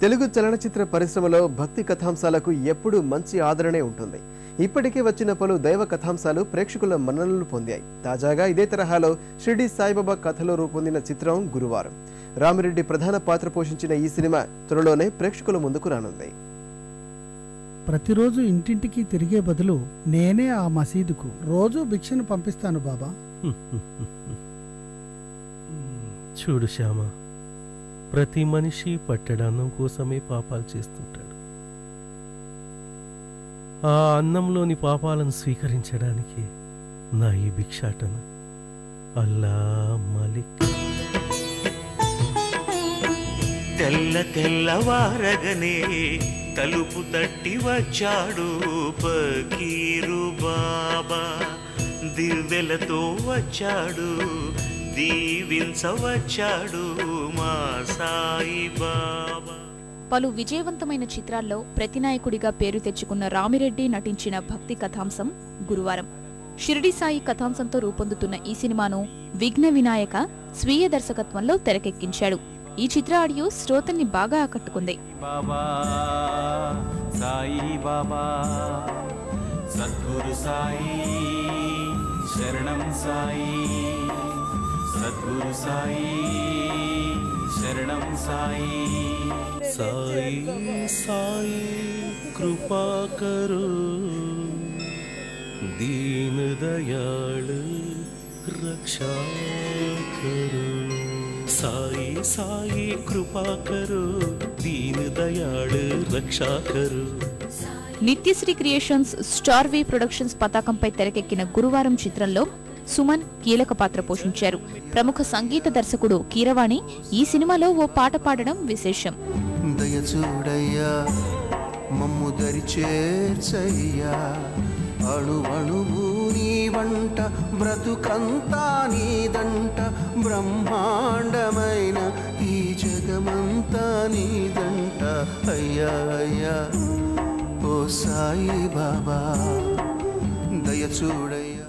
తెలుగు చలనచిత్ర పరిశ్రమలో భక్తి కథాంశాలకు ఎప్పుడూ మంచి ఆదరణే ఉంటుంది. ఇప్పటికే వచ్చిన పలు దైవ కథాంశాలు ప్రేక్షకుల మన్ననలు పొందాయి. తాజాగా ఇదే తరహాలో షిరిడి సాయిబాబా కథలో రూపొందిన చిత్రం గురువారం. రామిరెడ్డి ప్రధాన పాత్ర పోషించిన ఈ సినిమా త్వరలోనే ప్రేక్షకుల ముందుకు రానుంది. ప్రతిరోజు ఇంటింటికి తిరిగే బదులు నేనే ఆ మసీదుకు రోజు భిక్షను పంపిస్తాను బాబా. చూడు శ్యామ, ప్రతి మనిషి పట్టెడన్నం కోసమే పాపాలు చేస్తుంటాడు. ఆ అన్నంలోని పాపాలను స్వీకరించడానికి నా ఈ భిక్షాటన. అల్లా మాలిక్. తెల్లవారగనే తలుపు తట్టి వచ్చాడు పకీరు బాబా. దివ్వెలతో వచ్చాడు, దీవించవచ్చాడు మా సాయి బాబా. పలు విజయవంతమైన చిత్రాల్లో ప్రతినాయకుడిగా పేరు తెచ్చుకున్న రామిరెడ్డి నటించిన భక్తి కథాంశం గురువారం. షిరిడి సాయి కథాంశంతో రూపొందుతున్న ఈ సినిమాను విఘ్న వినాయక స్వీయ దర్శకత్వంలో తెరకెక్కించాడు. ఈ చిత్ర ఆడియో శ్రోతల్ని బాగా ఆకట్టుకుంది. బాబా సాయి బాబా, సద్గురు సాయి శరణం సాయి, సద్గురు సాయి శరణం సాయి. సాయి సాయి కృపా కరో, దీన దయాళ రక్షా కరో. సాయి సాయి కృపా కరో, దీన దయాళ రక్షా కరో. నిత్యశ్రీ క్రియేషన్స్, స్టార్ వి ప్రొడక్షన్స్ పతాకంపై తెరకెక్కిన గురువారం చిత్రంలో సుమన్ కీలక పాత్ర పోషించారు. ప్రముఖ సంగీత దర్శకుడు కీరవాణి ఈ సినిమాలో ఓ పాట పాడడం విశేషం. దయచూడయ్యా మమ్ము దరి చేర్చయ్యా, అణువణువు నీ వంట బ్రతుకంతా నీదంట, బ్రహ్మాండమైన ఈ జగమంతా నీదంట. అయ్యా అయ్యా ఓ సాయి బాబా దయచూడయ్యా.